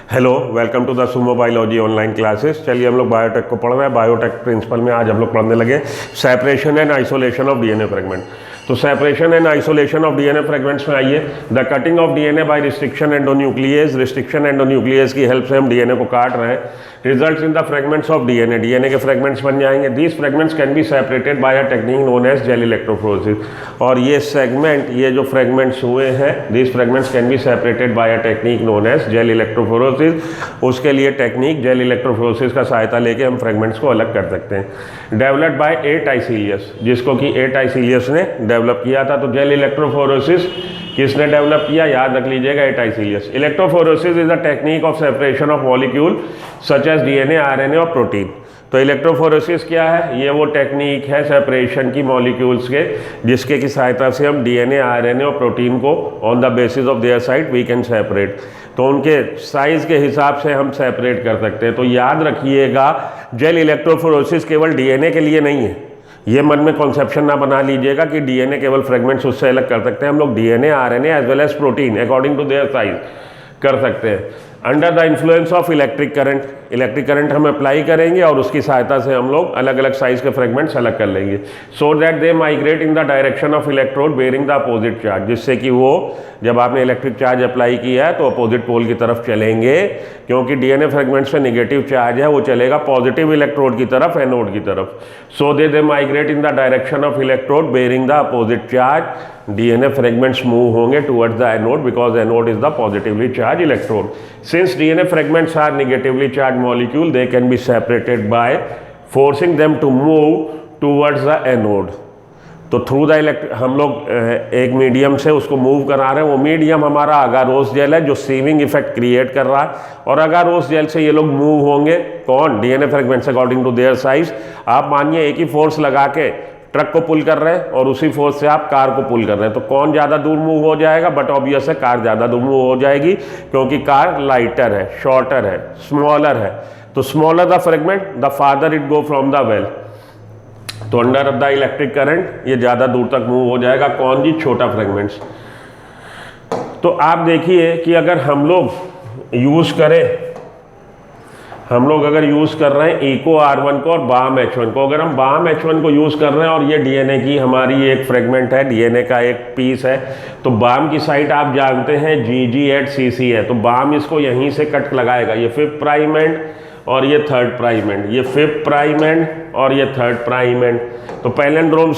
Hello, welcome to the Sumo biology online classes. चलिए हम लोग बायोटेक को पढ़ रहे हैं। बायोटेक प्रिंसिपल में आज हम लोग पढ़ने लगे separation and isolation of DNA fragment. तो separation and isolation of DNA fragments में आइए। The cutting of DNA by restriction endonuclease. Restriction endonuclease की हेल्प से हम डीएनए को काट रहे हैं। Results in the fragments of DNA. DNA के फ्रेगमेंट्स बन जाएंगे। These fragments can be separated by a technique known as gel electrophoresis. और ये सेगमेंट, ये जो फ्रेगमेंट्स हुए हैं, these fragments can be separated by a technique known as gel electrophoresis. उसके लिए टेक्निक जेल इलेक्ट्रोफोरेसिस का सहायता लेके हम फ्रेगमेंट्स को अलग कर सकते हैं। डेवलप्ड बाय ए टाइसिलियस, जिसको कि ए टाइसिलियस ने डेवलप किया था। तो जेल इलेक्ट्रोफोरेसिस किसने डेवलप किया, याद रख लीजिएगा, ए टाइसिलियस। Electrophoresis is a technique of separation of molecule such as DNA, RNA और प्रोटीन। तो इलेक्ट्रोफोरेसिस क्या है? ये वो टेक्निक है सेपरेशन की मॉलिक्यूल्स के, जिसके की सहायता से हम डीएनए, आरएनए और प्रोटीन को on the basis of their site we can separate. तो उनके साइज के हिसाब से हम सेपरेट कर सकते हैं। तो याद रखिएगा, जेल इलेक्ट्रोफोरेसिस केवल डीएनए के लिए नहीं है। ये मन में कॉन्सेप्शन ना बना लीजिएगा कि डीएनए केवल फ्रेगमेंट्स उससे अलग कर सकते हैं। हम लोग DNA, RNA as well as protein according to their size कर सकते हैं। Under the influence of electric current, electric current हम अप्लाई करेंगे और उसकी सहायता से हम लोग अलग अलग साइज के फ्रेगमेंट्स अलग कर लेंगे। So that they migrate in the direction of electrode bearing the opposite charge, जिससे कि वो जब आपने इलेक्ट्रिक चार्ज अप्लाई किया है तो अपोजिट पोल की तरफ चलेंगे, क्योंकि डीएनए फ्रेगमेंट्स पे निगेटिव चार्ज है, वो चलेगा पॉजिटिव इलेक्ट्रोड की तरफ, एनोड की तरफ। So they migrate in the direction of electrode bearing the opposite charge. DNA fragments move होंगे towards the anode because anode is the positively charge electrode. Since DNA fragments are negatively charge molecule, they can be separated by forcing them to move towards the anode। तो through the हम लोग एक medium से उसको move करा रहे हैं। वो मीडियम हमारा अगारोस जेल है जो सीविंग इफेक्ट क्रिएट कर रहा है, और अगारोस जेल से ये लोग मूव होंगे। कौन? DNA fragments according to their size. आप मानिए एक ही फोर्स लगा के ट्रक को पुल कर रहे हैं और उसी फोर्स से आप कार को पुल कर रहे हैं, तो कौन ज़्यादा दूर मूव हो जाएगा? बट ऑब्वियस है कार ज़्यादा दूर मूव हो जाएगी, क्योंकि कार लाइटर है, शॉर्टर है, स्मॉलर है। तो smaller the fragment the farther it go from the well. तो अंडर द इलेक्ट्रिक करंट ये ज़्यादा दूर तक मूव हो जाएगा। कौन जी? छोटा फ्रेगमेंट्स। तो आप देखिए कि अगर हम लोग यूज़ करें, हम लोग अगर यूज़ कर रहे हैं इको R1 को और बाम H1 को, अगर हम बाम H1 को यूज़ कर रहे हैं और ये डीएनए की हमारी एक फ्रेगमेंट है, डीएनए का एक पीस है, तो बाम की साइट आप जानते हैं GG@CC है। तो बाम इसको यहीं से कट लगाएगा। ये 5th प्राइम एंड और ये 3rd प्राइम एंड, ये 5th प्राइम एंड और ये 3rd प्राइम एंड। तो पैलेंड्रोम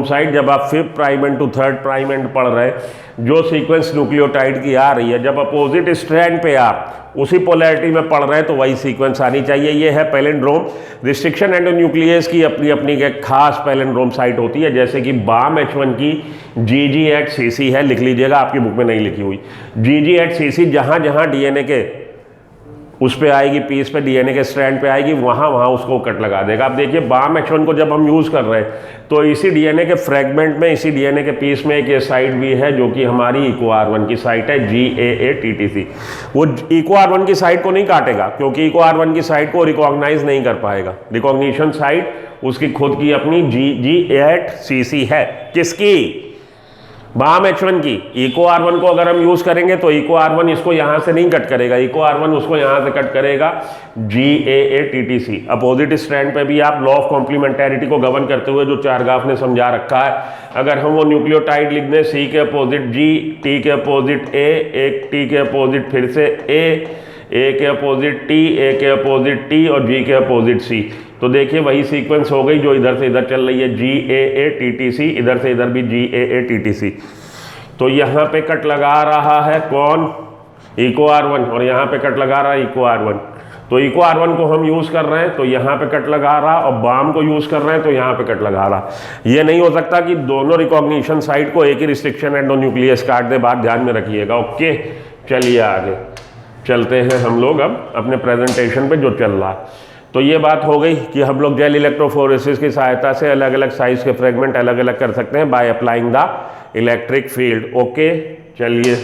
साइट जब आप 5th prime end to 3rd prime end पढ़ रहे हैं, जो सीक्वेंस न्यूक्लियोटाइड की आ रही है, जब अपोजिट स्ट्रैंड पे आप उसी पोलैरिटी में पढ़ रहे हैं तो वही सीक्वेंस आनी चाहिए। ये है पैलेंड्रोम। रिस्ट्रिक्शन एंडोन्यूक्लियस की अपनी अपनी एक खास पैलेंड्रोम साइट होती है, जैसे कि बाम H1 की GG@CC है, लिख लीजिएगा, आपकी बुक में नहीं लिखी हुई। GG@CC जहाँ जहाँ डीएनए के उस पे आएगी, पीस पे, डीएनए के स्ट्रैंड पे आएगी, वहाँ वहाँ उसको कट लगा देगा। अब देखिए बाम H1 को जब हम यूज़ कर रहे हैं तो इसी डीएनए के फ्रेगमेंट में, इसी डीएनए के पीस में एक ये साइट भी है जो कि हमारी इको R1 की साइट है, GAATTC। वो इको R1 की साइट को नहीं काटेगा, क्योंकि इको R1 की साइट को रिकॉग्नाइज नहीं कर पाएगा। रिकॉग्निशन साइट उसकी खुद की अपनी GG@CC है। किसकी? बाम H1 की। इको R1 को अगर हम यूज़ करेंगे तो इको R1 इसको यहाँ से नहीं कट करेगा, इको R1 उसको यहाँ से कट करेगा, GAATTC। अपोजिट स्ट्रैंड पे भी आप लॉ ऑफ कॉम्प्लीमेंटैरिटी को गवर्न करते हुए जो चारगाफ ने समझा रखा है, अगर हम वो न्यूक्लियोटाइड लिख दें, C के अपोजिट G, T के अपोजिट A, एक T के अपोजिट फिर से A के अपोजिट T, A के अपोजिट T और G के अपोजिट C। तो देखिए वही सीक्वेंस हो गई जो इधर से इधर चल रही है, GAATTC, इधर से इधर भी GAATTC। तो यहाँ पे कट लगा रहा है कौन? इको R1, और यहाँ पे कट लगा रहा है इको R1। तो इको R1 को हम यूज़ कर रहे हैं तो यहाँ पे कट लगा रहा, और बाम को यूज़ कर रहे हैं तो यहाँ पे कट लगा रहा। ये नहीं हो सकता कि दोनों रिकॉग्निशन साइट को एक ही रिस्ट्रिक्शन एंडोन्यूक्लियस काट दे, बात ध्यान में रखिएगा। ओके, चलिए आगे चलते हैं हम लोग अब अपने प्रेजेंटेशन पे जो चल रहा है। तो ये बात हो गई कि हम लोग जेल इलेक्ट्रोफोरेसिस की सहायता से अलग अलग साइज के फ्रेगमेंट अलग अलग कर सकते हैं by applying the electric field. Okay, चलिए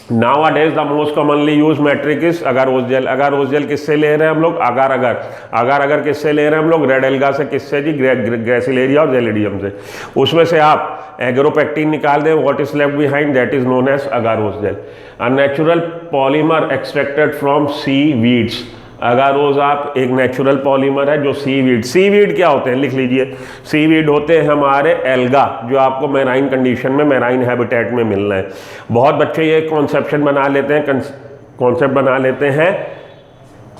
Nowadays the most commonly used metric is अगार ओस जेल। अगार ओस जेल किससे ले रहे हैं हम लोग? अगार अगर। अगार अगर किससे ले रहे हैं हम लोग? रेड एल्गा से। किससे जी? ग्रेसिलेरिया और जेलिडियम से। उसमें से आप एग्रोपेक्टिन निकाल दें, what is left behind, that is known as agarose gel. A natural polymer extracted from seaweeds. Agarose आप एक नेचुरल पॉलीमर है जो सीवीड। सीवीड क्या होते हैं? लिख लीजिए। सीवीड होते हैं हमारे एल्गा, जो आपको मैराइन कंडीशन में, मैराइन हैबिटेट में मिल रहे हैं। बहुत बच्चे ये कॉन्सेप्शन बना लेते हैं, कॉन्सेप्ट बना लेते हैं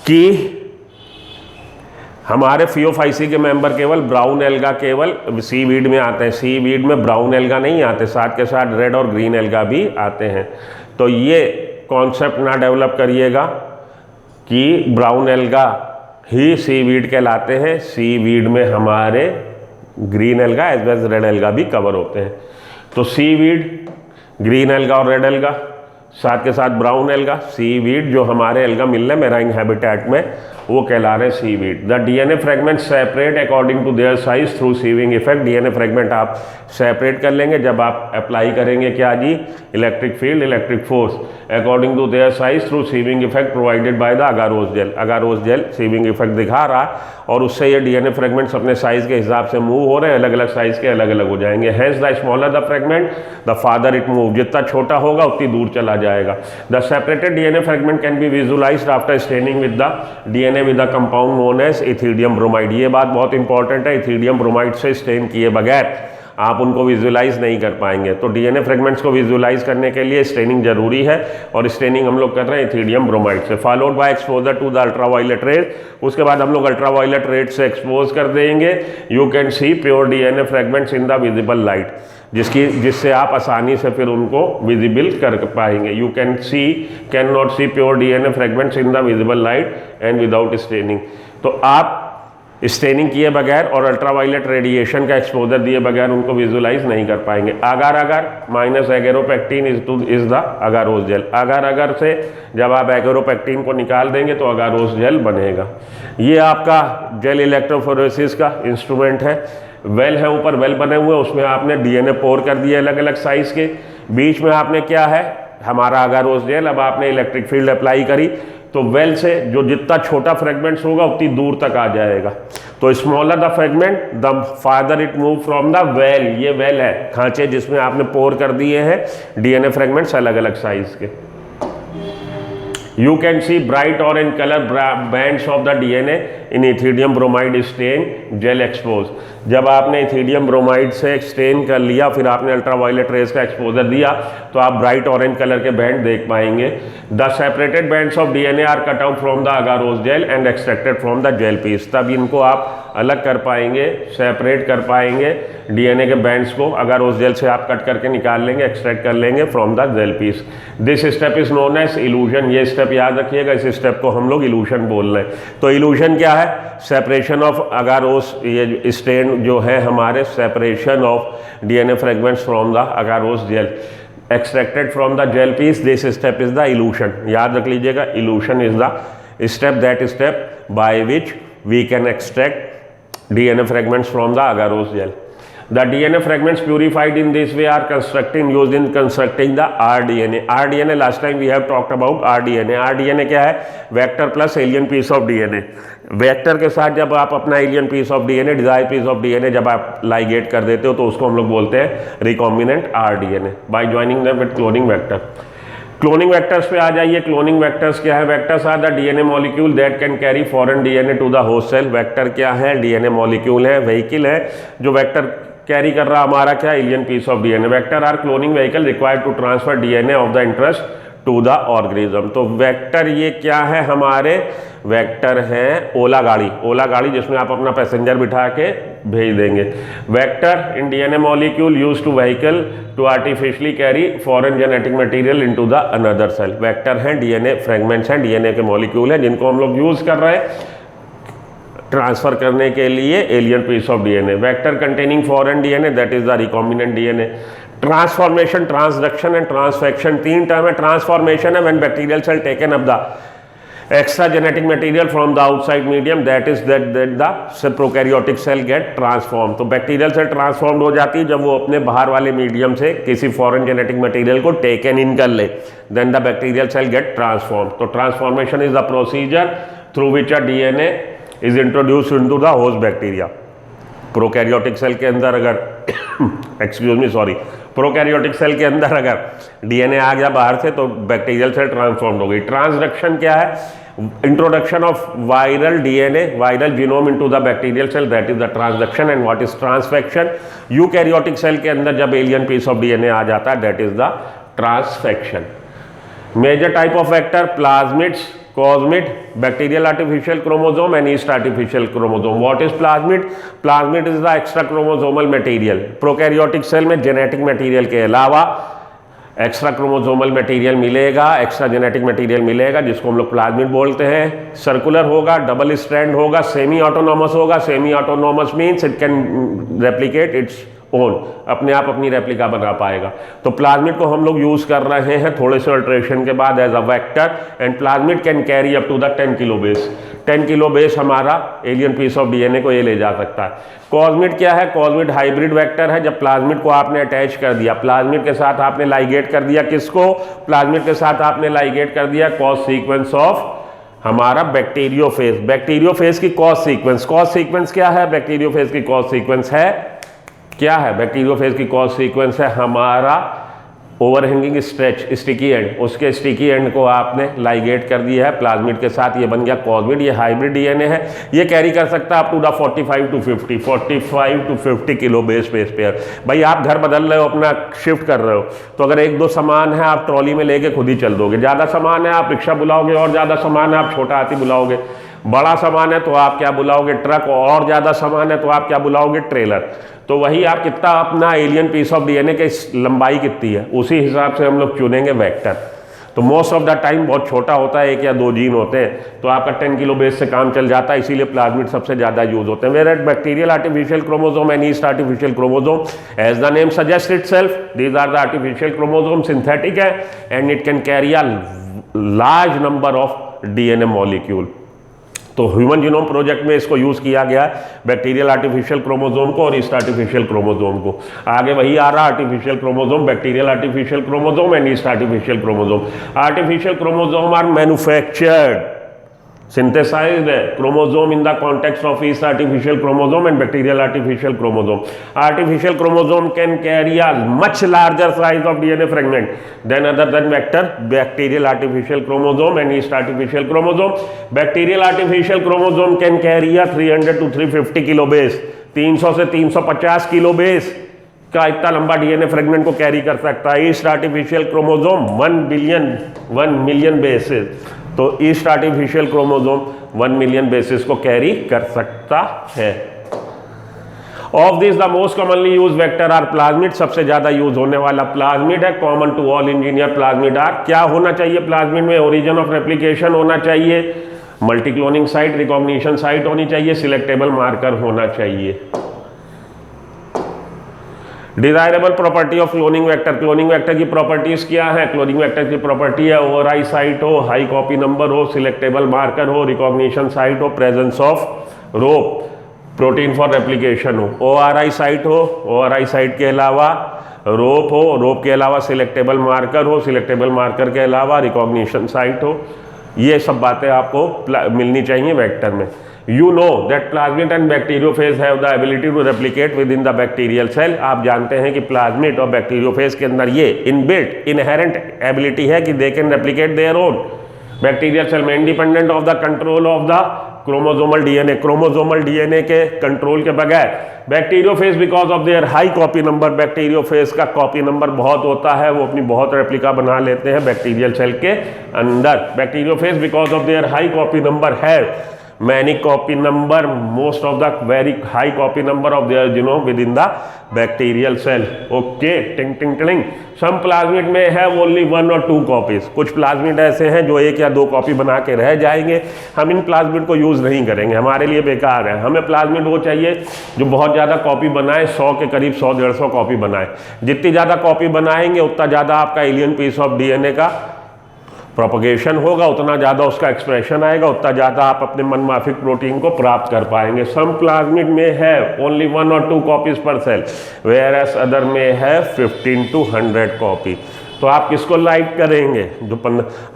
कि हमारे फियोफाइसी के मेंबर केवल ब्राउन एल्गा केवल सीवीड में आते हैं। सीवीड में ब्राउन एल्गा नहीं आते, साथ के साथ रेड और ग्रीन एल्गा भी आते हैं। तो ये कॉन्सेप्ट ना डेवलप करिएगा कि ब्राउन एल्गा ही सीवीड कहलाते हैं। सीवीड में हमारे green alga as well as red alga भी कवर होते हैं। तो सीवीड, ग्रीन एल्गा और रेड एल्गा, साथ के साथ ब्राउन एल्गा, सीवीड जो हमारे एल्गा मिल रहे हैं मैराइन हैबिटेट में, वो कहला रहे sieved. The DNA fragment separate according to their size through sieving effect. DNA fragment आप सेपरेट कर लेंगे जब आप अप्लाई करेंगे क्या जी? Electric field, electric force according to their size through sieving effect provided by the agarose gel. Agarose gel sieving effect दिखा रहा है और उससे ये डीएनए फ्रेगमेंट्स अपने साइज के हिसाब से मूव हो रहे हैं, अलग अलग साइज के अलग अलग हो जाएंगे। Hence the smaller the fragment the farther it move. जितना छोटा होगा उतनी दूर चला जाएगा। The separated DNA fragment can be visualised after staining with the DNA with the compound known as ethidium bromide. ये बात बहुत इंपॉर्टेंट है, इथिडियम ब्रोमाइड से स्टेन किए बगैर आप उनको विजुलाइज नहीं कर पाएंगे। तो डीएनए फ्रेगमेंट्स को विजुलाइज करने के लिए स्टेनिंग जरूरी है और स्टेनिंग हम लोग कर रहे हैं इथिडियम ब्रोमाइड से। Followed by exposure to the ultraviolet rays. उसके बाद हम लोग अल्ट्रावायलेट रेज से एक्सपोज कर देंगे। You can see pure DNA fragments in the visible light, जिससे आप आसानी से फिर उनको विजिबल कर पाएंगे। You can not see pure DNA fragments in the visible light and without staining. तो आप स्टेनिंग किए बगैर और अल्ट्रावायलेट रेडिएशन का एक्सपोजर दिए बगैर उनको विजुलाइज नहीं कर पाएंगे। अगार अगर minus एगेरोपेक्टिन is the agarose jail. अगार अगर से जब आप एगेरोपेक्टिन को निकाल देंगे तो अगारोस जेल बनेगा। ये आपका जेल इलेक्ट्रोफोरेसिस का इंस्ट्रूमेंट है। वेल है, ऊपर वेल बने हुए, उसमें आपने डीएनए पोर कर दिए अलग अलग साइज के। बीच में आपने क्या है? हमारा अगारोस जेल। अब आपने इलेक्ट्रिक फील्ड अप्लाई करी तो वेल से जो जितना छोटा फ्रेगमेंट्स होगा उतनी दूर तक आ जाएगा। तो smaller the fragment the farther it move from the well. ये वेल है, खांचे जिसमें आपने पोर कर दिए हैं डीएनए फ्रेगमेंट्स अलग अलग साइज के। You can see bright orange color bands of the DNA in ethidium bromide stain gel exposed। जब आपने इथिडियम ब्रोमाइड से स्टेन कर लिया, फिर आपने अल्ट्रावायलेट रेज का एक्सपोजर दिया, तो आप ब्राइट ऑरेंज कलर के बैंड देख पाएंगे। The separated bands of DNA are cut out from the agarose gel and extracted from the gel piece. तब इनको आप अलग कर पाएंगे, सेपरेट कर पाएंगे डीएनए के बैंड्स को। अगारोस जेल से आप कट करके निकाल लेंगे, एक्सट्रैक्ट कर लेंगे from the gel piece. This step is known as elution. ये स्टेप याद रखिएगा, इस स्टेप को हम लोग इल्यूशन बोल रहे हैं। तो इल्यूशन क्या है? सेपरेशन ऑफ अगारोस, ये स्टेन जो है हमारे, separation of DNA fragments from the agarose gel extracted from the gel piece. This step is the elution. याद रख लीजिएगा, elution is the step, that step by which we can extract DNA fragments from the agarose gel. The DNA fragments purified in this way are used in constructing the rDNA. rDNA last time we have talked about rDNA. rDNA क्या है? Vector plus alien piece of DNA. Vector के साथ जब आप अपना alien piece of DNA, desired piece of DNA जब आप ligate कर देते हो तो उसको हम लोग बोलते हैं recombinant rDNA by joining them with cloning vector. Cloning vectors पे आ जाइए। क्लोनिंग वेक्टर्स क्या है? Vectors are the DNA molecule that can carry foreign DNA to the host cell. Vector क्या है? डीएनए मॉलिक्यूल है, व्हीकल है जो वेक्टर कैरी कर रहा हमारा क्या? Alien piece of DNA. Vector are cloning vehicle required to transfer DNA of the interest to the organism. तो वेक्टर ये क्या है हमारे? वेक्टर है ओला गाड़ी। ओला गाड़ी जिसमें आप अपना पैसेंजर बिठा के भेज देंगे। Vector in DNA molecule use to vehicle to artificially carry foreign genetic material into the another cell. Vector हैं, डीएनए फ्रेगमेंट्स हैं, डीएनए के मॉलिक्यूल हैं जिनको हम लोग यूज कर रहे हैं ट्रांसफर करने के लिए alien piece of DNA. Vector containing foreign DNA that is the recombinant DNA. Transformation, transduction and transfection, तीन टर्म है। ट्रांसफॉर्मेशन है when bacterial cell taken up the extra genetic material from the outside medium, that is that the prokaryotic cell get transformed। तो bacterial cell transform हो जाती है जब वो अपने बाहर वाले मीडियम से किसी फॉरेन जेनेटिक मटेरियल को टेक इन कर ले, then the bacterial cell get transform. तो transformation is the procedure through which a DNA is introduce into the host bacteria. Prokaryotic cell के अंदर अगर excuse me sorry, prokaryotic cell के अंदर अगर डीएनए आ गया बाहर से तो बैक्टीरियल सेल ट्रांसफॉर्म हो गई। ट्रांसडक्शन क्या है? Introduction of viral DNA, viral genome into the bacterial cell, that is the transduction. And what is transfection? Eukaryotic cell के अंदर जब एलियन पीस ऑफ डीएनए आ जाता है, that is the transfection. Major type of vector, plasmids, cosmid, bacterial artificial chromosome and yeast artificial chromosome. What is plasmid? Plasmid is the extra chromosomal material. Prokaryotic cell में genetic material के अलावा extra chromosomal material मिलेगा, extra genetic material मिलेगा जिसको हम लोग plasmid बोलते हैं। सर्कुलर होगा, डबल स्ट्रैंड होगा, सेमी ऑटोनॉमस होगा। Semi autonomous means it can replicate its own, अपने आप अपनी रेप्लिका बना पाएगा। तो प्लाज्मिड को हम लोग यूज कर रहे हैं थोड़े से अल्ट्रेशन के बाद as a vector, and plasmid can carry up to the 10 kilo base. 10 kilo base हमारा एलियन पीस ऑफ डीएनए को ये ले जा सकता है। कॉस्मिड क्या है? कॉस्मिड हाइब्रिड वेक्टर है। जब प्लाज्मिड को आपने अटैच कर दिया, प्लाज्मिड के साथ आपने लाइगेट कर दिया, किसको? प्लाज्मिड के साथ आपने लाइगेट कर दिया कॉस सीक्वेंस ऑफ हमारा बैक्टीरियोफेज। बैक्टीरियोफेज की कॉस सीक्वेंस, कॉस सीक्वेंस क्या है? बैक्टीरियोफेज की कॉस सीक्वेंस है क्या है? बैक्टीरियोफेज की कॉस सीक्वेंस है हमारा ओवरहैंगिंग स्ट्रेच, स्टिकी एंड। उसके स्टिकी एंड को आपने लाइगेट कर दिया है प्लाज्मिड के साथ, ये बन गया कॉस्मिड। ये हाइब्रिड डीएनए है, ये कैरी कर सकता है up to the 45 to 50 kilo base pair. भाई आप घर बदल रहे हो, अपना शिफ्ट कर रहे हो, तो अगर एक दो सामान है आप ट्रॉली में लेके खुद ही चल दोगे, ज़्यादा सामान है आप रिक्शा बुलाओगे, और ज़्यादा सामान है आप छोटा हाथी बुलाओगे, बड़ा सामान है तो आप क्या बुलाओगे? ट्रक, और ज़्यादा सामान है तो आप क्या बुलाओगे? ट्रेलर। तो वही आप कितना अपना एलियन पीस ऑफ डीएनए की लंबाई कितनी है, उसी हिसाब से हम लोग चुनेंगे वेक्टर। तो मोस्ट ऑफ द टाइम बहुत छोटा होता है, 1 या 2 जीन होते हैं, तो आपका 10 किलो बेस से काम चल जाता है, इसीलिए प्लाज्मिड सबसे ज़्यादा यूज होते हैं। Where bacterial artificial chromosome and yeast artificial chromosome, as the name suggest itself, these are the artificial chromosome, synthetic है and it can carry a large number of DNA molecule. तो human genome project में इसको use किया गया है, bacterial artificial chromosome को और east artificial chromosome को। आगे वही आ रहा artificial chromosome, bacterial artificial chromosome and yeast artificial chromosome. Artificial chromosome are manufactured, synthesized chromosome in the context of east artificial chromosome and bacterial artificial chromosome. Artificial chromosome can carry a much larger size of DNA fragment than other than vector. Bacterial artificial chromosome and east artificial chromosome. Bacterial artificial chromosome can carry a 300 to 350 kilo base. 300 से 350 kilo base का इतना लंबा DNA fragment को carry कर सकता है। Yeast artificial chromosome 1 million bases, तो yeast artificial chromosome 1 million bases को कैरी कर सकता है। Of this the most commonly use vector are plasmid, सबसे ज्यादा यूज होने वाला प्लाज्मिड है। Common to all engineer plasmid are, क्या होना चाहिए प्लाज्मिड में? ओरिजिन ऑफ रेप्लिकेशन होना चाहिए, multi cloning site, recognition site होनी चाहिए, सिलेक्टेबल मार्कर होना चाहिए। Desirable property of cloning vector, cloning vector की प्रॉपर्टीज क्या है? क्लोनिंग वेक्टर की प्रॉपर्टी है ओवरआई साइट हो, हाई कॉपी नंबर हो, सिलेक्टेबल मार्कर हो, रिकॉग्निशन साइट हो, presence of rope, protein for replication हो। ओआरआई साइट हो, ओआरआई साइट के अलावा रोप हो, रोप के अलावा सिलेक्टेबल मार्कर हो, सिलेक्टेबल मार्कर के अलावा रिकॉग्निशन साइट हो। ये सब बातें आपको मिलनी चाहिए वेक्टर में। You know that plasmid and bacteriophage have the ability to replicate within the bacterial cell. आप जानते हैं कि प्लाज्मिड और बैक्टीरियोफेज के अंदर ये इनबिल्ट इनहेरेंट एबिलिटी है कि they can replicate their own bacterial cell में, independent of the control of the chromosomal DNA. Chromosomal DNA के कंट्रोल के बगैर bacteriophage because of their high copy number, bacteriophage का कॉपी नंबर बहुत होता है, वो अपनी बहुत रेप्लिका बना लेते हैं बैक्टीरियल सेल के अंदर। Bacteriophage because of their high copy number है many copy number, most of the very high copy number of their genome within the bacterial cell. Okay, ting ting ting. Some plasmid में है only 1 or 2 copies. कुछ plasmid ऐसे हैं जो 1 या 2 copy बना के रह जाएंगे। हम इन प्लाज्मिड को यूज नहीं करेंगे, हमारे लिए बेकार है। हमें प्लाज्मिड वो चाहिए जो बहुत ज़्यादा कॉपी बनाए, 100 के करीब 100-150 कॉपी बनाए। जितनी ज़्यादा कॉपी बनाएंगे उतना ज़्यादा आपका एलियन पीस ऑफ डीएनए का प्रोपगेशन होगा उतना ज़्यादा उसका एक्सप्रेशन आएगा, उतना ज़्यादा आप अपने मनमाफिक प्रोटीन को प्राप्त कर पाएंगे। सम प्लाज्मिड में है ओनली 1 or 2 कॉपीज पर सेल, वेयर एज अदर में है 15 to 100 कॉपी। तो आप किसको लाइक करेंगे?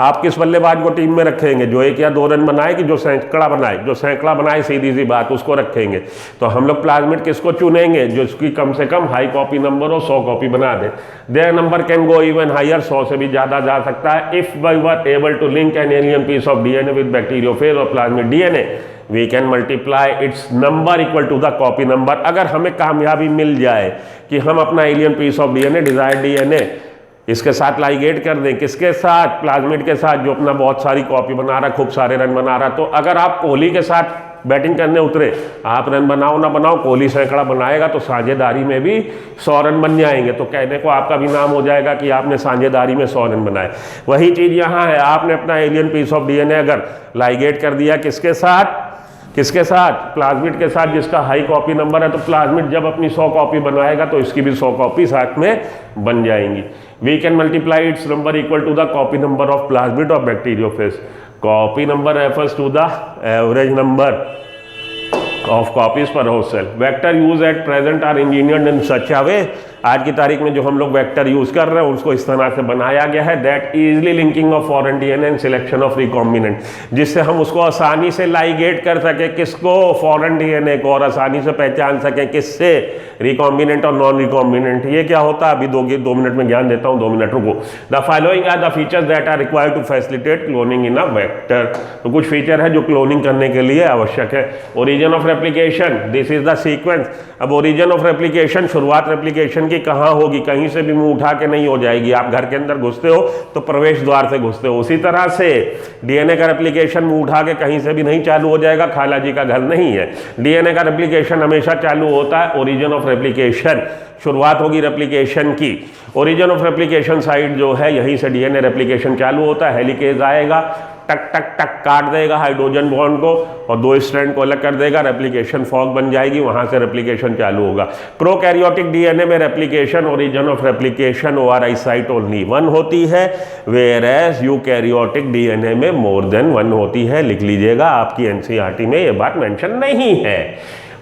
आप किस बल्लेबाज को टीम में रखेंगे? जो 1 या 2 रन बनाए कि जो सैकड़ा बनाए? जो सैकड़ा बनाए, सीधी सी बात, उसको रखेंगे। तो हम लोग प्लाज्मिड किसको चुनेंगे? जो इसकी कम से कम हाई कॉपी नंबर हो, 100 कॉपी बना दे। Their number can go even higher, 100 से भी ज़्यादा जा सकता है। If we were able to link an alien piece of DNA with bacteriophage और plasmid DNA, we can multiply its number equal to the copy number. अगर हमें कामयाबी मिल जाए कि हम अपना alien piece of DNA, desired DNA, इसके साथ लाइगेट कर दें, किसके साथ? प्लाज्मिड के साथ, जो अपना बहुत सारी कॉपी बना रहा, खूब सारे रन बना रहा। तो अगर आप कोहली के साथ बैटिंग करने उतरे, आप रन बनाओ ना बनाओ, कोहली सैकड़ा बनाएगा तो साझेदारी में भी 100 रन बन जाएंगे। तो कहने को आपका भी नाम हो जाएगा कि आपने साझेदारी में 100 रन बनाए। वही चीज़ यहाँ है, आपने अपना एलियन पीस ऑफ डीएनए अगर लाइगेट कर दिया, किसके साथ? किसके साथ? प्लाज्मिड के साथ, जिसका हाई कॉपी नंबर है। तो प्लाज्मिड जब अपनी 100 कॉपी बनाएगा तो इसकी भी 100 कॉपी साथ में बन जाएंगी। We can multiply its number equal to the copy number of plasmid और bacteriophage. Copy number refers to the average number of copies per host cell. Vector use at present are engineered in such a way, आज की तारीख में जो हम लोग vector use कर रहे हैं उसको इस तरह से बनाया गया है that easily linking of foreign DNA and selection of recombinant, जिससे हम उसको आसानी से लाइगेट कर सके, किसको? फॉरेन डीएनए को, और आसानी से पहचान सकें किससे? रिकॉम्बिनेंट और नॉन रिकॉम्बिनेंट। ये क्या होता है? अभी 2 मिनट में ज्ञान देता हूँ, 2 मिनट रुको। The following are the features that are required to facilitate cloning in a vector. तो कुछ फीचर है जो क्लोनिंग करने के लिए आवश्यक है। Origin of replication, this is the sequence. अब ओरिजिन ऑफ रेप्लिकेशन, शुरुआत रेप्लिकेशन की कहाँ होगी? कहीं से भी मुंह उठा के नहीं हो जाएगी। आप घर के अंदर घुसते हो तो प्रवेश द्वार से घुसते हो, उसी तरह से डीएनए का रेप्लिकेशन मुंह उठा के कहीं से भी नहीं चालू हो जाएगा। खाला जी का घर नहीं है। डीएनए का रेप्लिकेशन हमेशा चालू होता है ओरिजिन ऑफ रेप्लिकेशन, शुरुआत होगी रेप्लिकेशन की। ओरिजिन ऑफ रेप्लिकेशन साइट जो है, यहीं से डीएनए रेप्लिकेशन चालू होता है। हेलिकेज आएगा, टक टक टक काट देगा हाइड्रोजन बॉन्ड को और 2 स्ट्रैंड को अलग कर देगा, रेप्लिकेशन फॉग बन जाएगी, वहां से रेप्लिकेशन चालू होगा। प्रोकैरियोटिक डीएनए में replication, origin of replication ORI site only 1 होती है, वेयर एज यूकैरियोटिक डीएनए में मोर देन 1 होती है। लिख लीजिएगा, आपकी एनसीईआरटी में ये बात मेंशन नहीं है।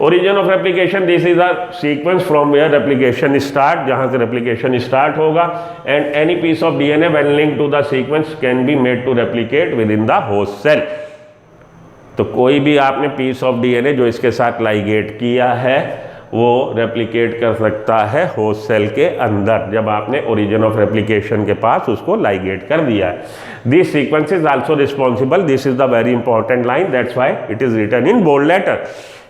Origin of replication, this is a sequence from where replication start, जहां से रेप्लिकेशन स्टार्ट होगा। And any piece of DNA when linked to the sequence can be made to replicate within the host cell. तो कोई भी आपने piece of DNA जो इसके साथ लाइगेट किया है वो रेप्लिकेट कर सकता है होस्ट सेल के अंदर, जब आपने ओरिजिन ऑफ रेप्लिकेशन के पास उसको लाइगेट कर दिया है। This sequence is also responsible, this is the very important line, that's why it is written in bold letter,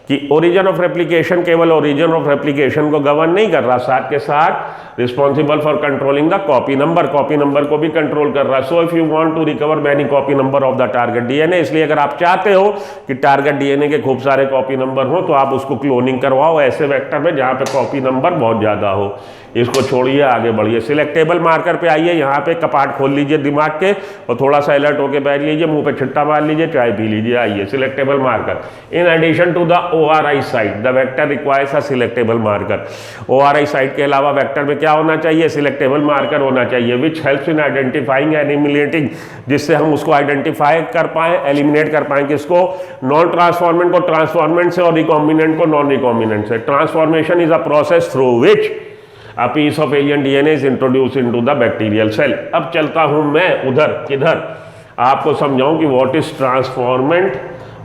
कि ओरिजिन ऑफ रेप्लिकेशन केवल ओरिजिन ऑफ रेप्लिकेशन को गवर्न नहीं कर रहा, साथ के साथ responsible for controlling the copy number, copy number को भी कंट्रोल कर रहा है। So if you want to recover many copy number of the target DNA, इसलिए अगर आप चाहते हो कि टारगेट डीएनए के खूब सारे कॉपी नंबर हो तो आप उसको क्लोनिंग करवाओ ऐसे वेक्टर में जहां पे कॉपी नंबर बहुत ज्यादा हो। इसको छोड़िए, आगे बढ़िए। सिलेक्टेबल मार्कर पे आइए, यहाँ पे कपाट खोल लीजिए दिमाग के और थोड़ा सा अलर्ट होके बैठ लीजिए, मुंह पे छिट्टा मार लीजिए, चाय पी लीजिए। आइए, selectable marker. In addition to the ORI site the vector requires a selectable marker. ORI site के अलावा वेक्टर में क्या होना चाहिए? सिलेक्टेबल मार्कर होना चाहिए, which helps in identifying and eliminating, जिससे हम उसको आइडेंटिफाई कर पाए, एलिमिनेट कर पाए। किसको? नॉन ट्रांसफॉर्मेंट को ट्रांसफॉर्मेंट से और रिकॉम्बिनेंट को नॉन रिकॉम्बिनेंट से। Transformation is a process through which a piece of alien DNA is introduced into the bacterial cell। अब चलता हूं मैं उधर, किधर आपको समझाऊं कि what is transformant,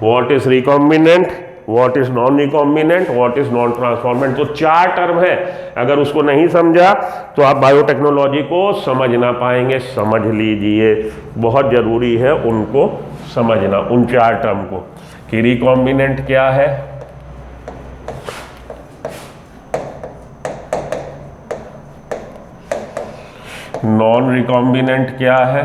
what is recombinant, what is non recombinant, what is non transformant। तो 4 टर्म है, अगर उसको नहीं समझा तो आप बायोटेक्नोलॉजी को समझ ना पाएंगे। समझ लीजिए, बहुत जरूरी है उनको समझना, उन 4 टर्म को, कि रिकॉम्बिनेंट क्या है, नॉन रिकॉम्बिनेंट क्या है,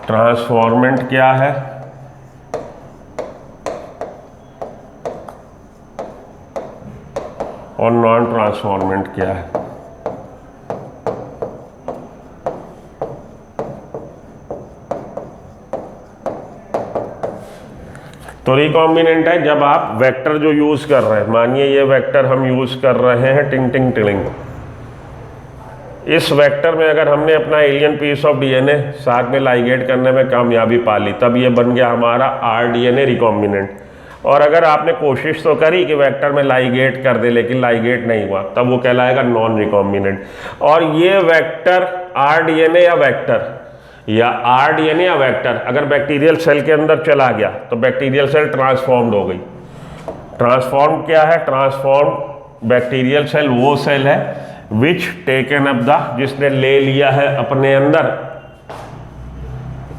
ट्रांसफॉर्मेंट क्या है, और नॉन ट्रांसफॉर्मेंट क्या है। तो रिकॉम्बिनेंट है जब आप वेक्टर जो यूज़ कर रहे हैं, मानिए ये वेक्टर हम यूज़ कर रहे हैं टिंग टिंग टिलिंग, इस वेक्टर में अगर हमने अपना एलियन पीस ऑफ डीएनए साथ में लाइगेट करने में कामयाबी पा ली, तब ये बन गया हमारा आरडीएनए रिकॉम्बिनेंट। और अगर आपने कोशिश तो करी कि वेक्टर में लाइगेट कर दे लेकिन लाइगेट नहीं हुआ, तब वो कहलाएगा नॉन रिकॉम्बिनेंट। और ये वेक्टर आरडीएनए या वेक्टर या आरडीएनए या वेक्टर अगर बैक्टीरियल सेल के अंदर चला गया तो बैक्टीरियल सेल ट्रांसफॉर्म्ड हो गई। ट्रांसफॉर्म क्या है? ट्रांसफॉर्म बैक्टीरियल सेल वो सेल है विच टेकन अप द, जिसने ले लिया है अपने अंदर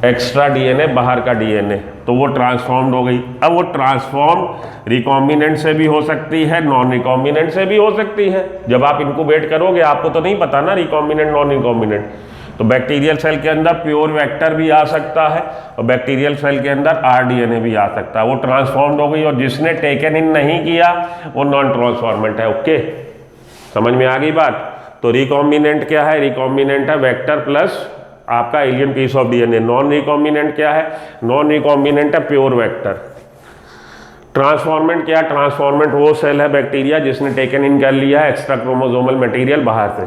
एक्स्ट्रा डीएनए, बाहर का डीएनए, तो वो ट्रांसफॉर्म्ड हो गई। अब वो ट्रांसफॉर्म रिकॉम्बिनेंट से भी हो सकती है, नॉन रिकॉम्बिनेंट से भी हो सकती है। जब आप इनक्यूबेट करोगे आपको तो नहीं पता ना रिकॉम्बिनेंट नॉन रिकॉम्बिनेंट, तो बैक्टीरियल सेल के अंदर प्योर वेक्टर भी आ सकता है और बैक्टीरियल सेल के अंदर आरडीएनए भी आ सकता है। वो ट्रांसफॉर्म्ड हो गई और जिसने टेकन इन नहीं किया वो नॉन ट्रांसफॉर्मेंट है। ओके, समझ में आ गई बात? तो रिकॉम्बिनेंट क्या है? रिकॉम्बिनेंट है वेक्टर प्लस आपका alien piece of DNA. Non recombinant क्या है? नॉन रिकॉम्बिनेंट है प्योर वेक्टर। ट्रांसफॉर्मेंट क्या? ट्रांसफॉर्मेंट वो सेल है बैक्टीरिया जिसने टेकन इन कर लिया है एक्स्ट्रा क्रोमोसोमल मटेरियल बाहर से।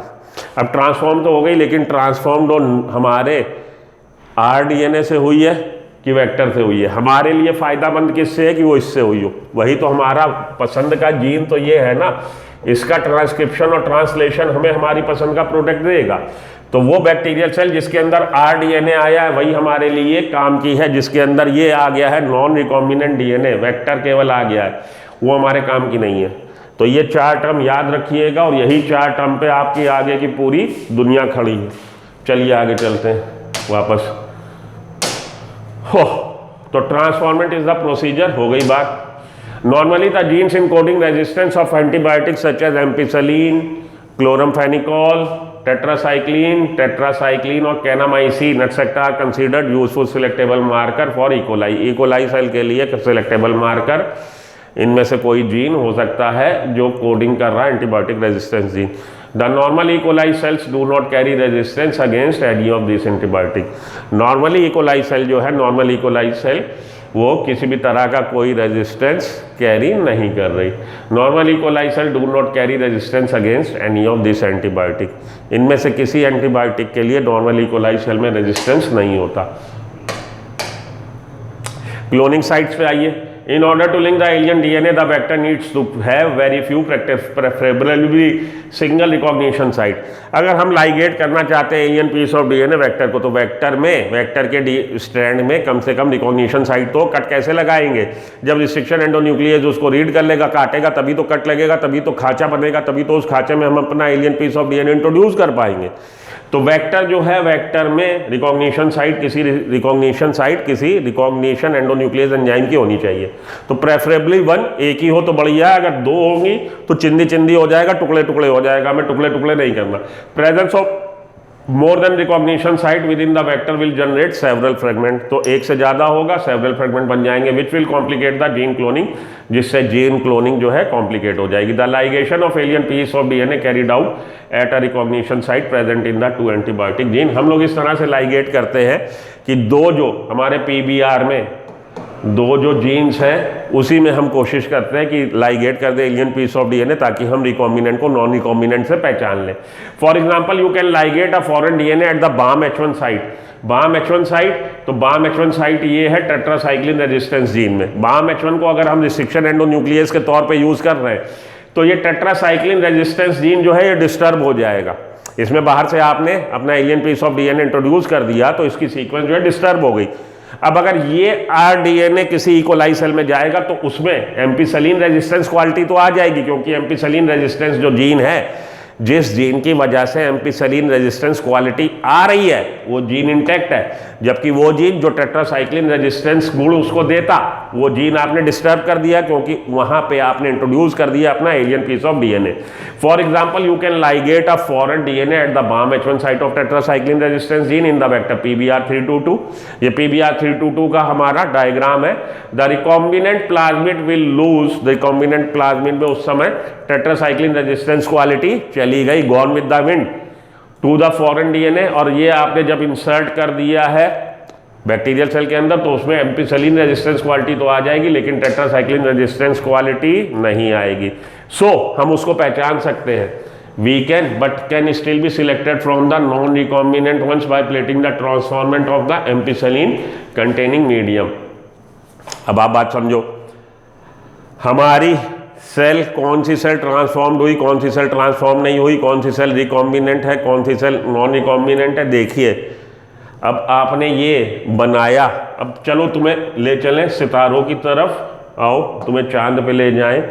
अब ट्रांसफॉर्म तो हो गई, लेकिन ट्रांसफॉर्म्ड हमारे आरडीएनए से हुई है कि वेक्टर से हुई है? हमारे लिए फायदामंद किससे है कि वो इससे हुई हो? वही तो हमारा पसंद का जीन तो ये है ना, इसका ट्रांसक्रिप्शन और ट्रांसलेशन हमें हमारी पसंद का प्रोडक्ट देगा। तो वो बैक्टीरियल सेल जिसके अंदर आरडीएनए आया है वही हमारे लिए काम की है। जिसके अंदर ये आ गया है नॉन रिकॉम्बिनेंट डीएनए, वेक्टर केवल आ गया है, वो हमारे काम की नहीं है। तो ये 4 टर्म याद रखिएगा और यही 4 टर्म पे आपकी आगे की पूरी दुनिया खड़ी है। चलिए आगे चलते हैं वापस। हो तो ट्रांसफॉर्मेंट इज द प्रोसीजर, हो गई बात। Normally, the genes encoding resistance of antibiotics such as ampicillin, chloramphenicol, tetracycline और kanamycin etc. are considered useful selectable marker for E. coli. E. coli cell के लिए selectable marker इनमें से कोई gene हो सकता है जो कोडिंग कर रहा है antibiotic resistance gene. The normal E. coli cells do not carry resistance against any of this antibiotic. Normally E. coli cell जो है, नॉर्मल E. coli सेल वो किसी भी तरह का कोई रेजिस्टेंस कैरी नहीं कर रही। Normal E. coli cell do not carry resistance against any of this antibiotic. इनमें से किसी एंटीबायोटिक के लिए नॉर्मल E. coli सेल में रेजिस्टेंस नहीं होता। क्लोनिंग साइट्स पे आइए। In order to link the alien DNA, the vector needs to have very few, preferably single recognition site. अगर हम लाइगेट करना चाहते हैं alien piece of DNA vector को, तो वेक्टर के स्ट्रैंड में कम से कम रिकॉग्निशन साइट तो कट कैसे लगाएंगे? जब रिस्ट्रिक्शन एंडोन्यूक्लियस उसको रीड कर लेगा, काटेगा, तभी तो कट लगेगा, तभी तो खांचा बनेगा, तभी तो उस खांचे में हम अपना alien piece of DNA introduce कर पाएंगे। तो वेक्टर जो है, वेक्टर में रिकॉग्निशन साइट किसी रिकॉग्निशन एंडोन्यूक्लियस एंजाइम की होनी चाहिए। तो प्रेफरेबली 1, एक ही हो तो बढ़िया है, अगर 2 होंगी तो चिंदी चिंदी हो जाएगा, टुकड़े टुकड़े हो जाएगा। हमें टुकड़े टुकड़े नहीं करना। Presence of more than recognition site within the vector will generate several fragment. तो एक से ज्यादा होगा, सेवरल फ्रेगमेंट बन जाएंगे, which will complicate the gene cloning, जिससे जीन क्लोनिंग जो है कॉम्प्लिकेट हो जाएगी। The ligation of alien piece of DNA carried out at a recognition site present in the 2 antibiotic gene. हम लोग इस तरह से लाइगेट करते हैं कि 2 जो हमारे पीबीआर में 2 जो जीन्स हैं उसी में हम कोशिश करते हैं कि लाइगेट कर दे एलियन पीस ऑफ डीएनए, ताकि हम रिकॉम्बिनेंट को नॉन रिकॉम्बिनेंट से पहचान लें। For example, you can ligate a foreign DNA at the Bam H1 site. Bam H1 site, तो बाम H1 साइट ये है टेट्रासाइक्लिन रेजिस्टेंस जीन में। बाम H1 को अगर हम रिस्ट्रिक्शन एंडोन्यूक्लियस के तौर पे यूज कर रहे हैं तो ये टेट्रासाइक्लिन रेजिस्टेंस जीन जो है ये डिस्टर्ब हो जाएगा। इसमें बाहर से आपने अपना alien piece of DNA introduce कर दिया तो इसकी सीक्वेंस जो है डिस्टर्ब हो गई। अब अगर ये आरडीएनए किसी E. coli सेल में जाएगा तो उसमें एम्पिसिलिन रेजिस्टेंस क्वालिटी तो आ जाएगी, क्योंकि एम्पिसिलिन रेजिस्टेंस जो जीन है, जिस जीन की वजह से एम्पिसिलिन रेजिस्टेंस क्वालिटी आ रही है वो जीन इंटैक्ट है, जबकि वो जीन जो टेट्रासाइक्लिन रेजिस्टेंस गुण उसको देता वो जीन आपने डिस्टर्ब कर दिया, क्योंकि वहां पे आपने इंट्रोड्यूस कर दिया अपना alien piece of DNA. For example, you can ligate a foreign DNA at the Bam H1 site of tetracycline resistance gene in the vector PBR322। ये PBR322 का हमारा डायग्राम है। The recombinant plasmid will lose, recombinant plasmid में उस समय tetracycline resistance quality चली गई, gone with the wind to the foreign DNA. और ये आपने जब इंसर्ट कर दिया है बैक्टीरियल सेल के अंदर, तो उसमें एम्पिसिलिन रेजिस्टेंस क्वालिटी तो आ जाएगी, लेकिन टेट्रासाइक्लिन रेजिस्टेंस क्वालिटी नहीं आएगी। सो हम उसको पहचान सकते हैं, we can but can still be selected from the non recombinant ones by plating the transformant of the ampicillin containing medium. अब आप बात समझो, हमारी सेल, कौन सी सेल ट्रांसफॉर्म्ड हुई, कौन सी सेल ट्रांसफॉर्म नहीं हुई, कौन सी सेल रिकॉम्बिनेंट है, कौन सी सेल नॉन रिकॉम्बिनेंट है। देखिए अब आपने ये बनाया, अब चलो तुम्हें ले चलें सितारों की तरफ, आओ तुम्हें चांद पे ले जाएं,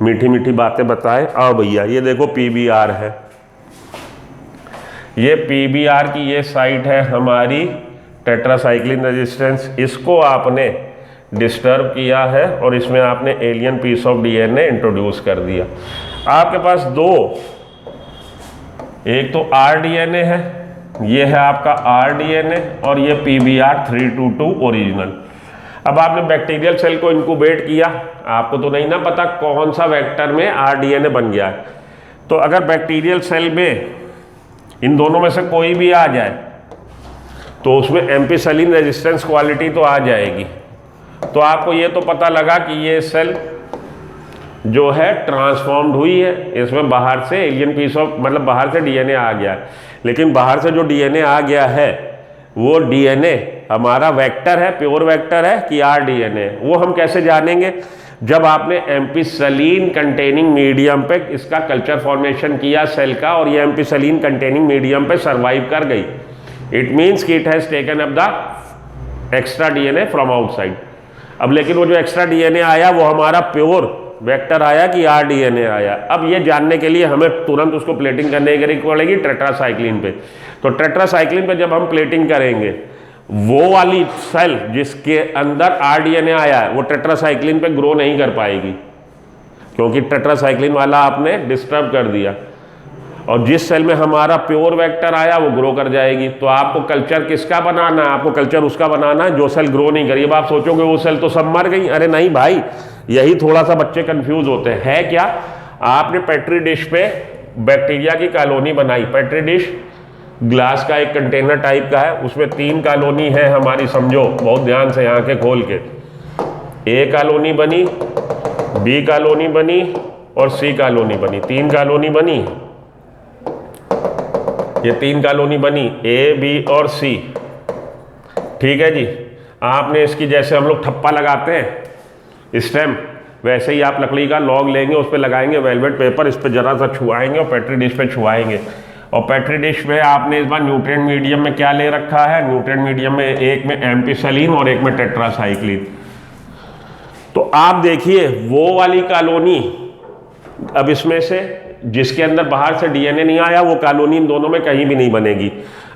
मीठी मीठी बातें बताएं। आओ भैया, ये देखो पीबीआर है, ये पीबीआर की ये साइट है हमारी टेट्रासाइक्लिन रेजिस्टेंस। इसको आपने डिस्टर्ब किया है और इसमें आपने alien piece of DNA introduce कर दिया। आपके पास दो, एक तो आरडीएनए है, ये है आपका आरडीएनए, और ये पीबीआर 322 ओरिजिनल। अब आपने बैक्टीरियल सेल को इंक्यूबेट किया, आपको तो नहीं ना पता कौन सा वेक्टर में आरडीएनए बन गया है। तो अगर बैक्टीरियल सेल में इन दोनों में से कोई भी आ जाए तो उसमें एम्पिसिलिन रेजिस्टेंस क्वालिटी तो आ जाएगी। तो आपको ये तो पता लगा कि ये सेल जो है ट्रांसफॉर्म्ड हुई है, इसमें बाहर से एलियन पीस ऑफ, मतलब बाहर से डीएनए आ गया है। लेकिन बाहर से जो डीएनए आ गया है वो डीएनए हमारा वेक्टर है, प्योर वेक्टर है कि आरडीएनए, वो हम कैसे जानेंगे? जब आपने एम्पिसिलिन कंटेनिंग मीडियम पे इसका कल्चर फॉर्मेशन किया सेल का, और ये एम्पिसिलिन कंटेनिंग मीडियम पे सरवाइव कर गई, इट मीन्स कि it has taken up the extra DNA from outside. अब लेकिन वो जो एक्स्ट्रा डीएनए आया वो हमारा प्योर वेक्टर आया कि आरडीएनए आया। अब ये जानने के लिए हमें तुरंत उसको प्लेटिंग करने की पड़ेगी टेट्रासाइक्लिन पे। तो टेट्रासाइक्लिन पे जब हम प्लेटिंग करेंगे, वो वाली सेल जिसके अंदर आरडीएनए आया है वो टेट्रासाइक्लिन पे ग्रो नहीं कर पाएगी, क्योंकि टेट्रासाइक्लिन वाला आपने डिस्टर्ब कर दिया। और जिस सेल में हमारा प्योर वेक्टर आया वो ग्रो कर जाएगी। तो आपको कल्चर किसका बनाना है? आपको कल्चर उसका बनाना है जो सेल ग्रो नहीं करी। अब आप सोचोगे वो सेल तो सब मर गई, अरे नहीं भाई, यही थोड़ा सा बच्चे कंफ्यूज होते हैं। है क्या? आपने पेट्री डिश पे बैक्टीरिया की कॉलोनी बनाई। पेट्री डिश ग्लास का एक कंटेनर टाइप का है, उसमें 3 कॉलोनी है हमारी, समझो बहुत ध्यान से आंखें खोल के। ए कॉलोनी बनी, बी कॉलोनी बनी और सी कॉलोनी बनी। 3 कॉलोनी बनी, ये 3 कॉलोनी बनी, ए बी और सी। ठीक है जी। आपने इसकी जैसे हम लोग ठप्पा लगाते हैं स्टेम, वैसे ही आप लकड़ी का लॉग लेंगे, उस पर लगाएंगे वेलवेट पेपर, इस पर जरा सा छुआएंगे और पेट्री डिश पे छुआएंगे। और पेट्री डिश में आपने इस बार न्यूट्रिएंट मीडियम में क्या ले रखा है? न्यूट्रिएंट मीडियम में एक में एम्पिसिलिन और एक में टेट्रासाइक्लिन। तो आप देखिए वो वाली कॉलोनी, अब इसमें से जिसके अंदर बाहर से डीएनए नहीं आया वो कॉलोनी इन दोनों में कहीं भी नहीं बनेगी।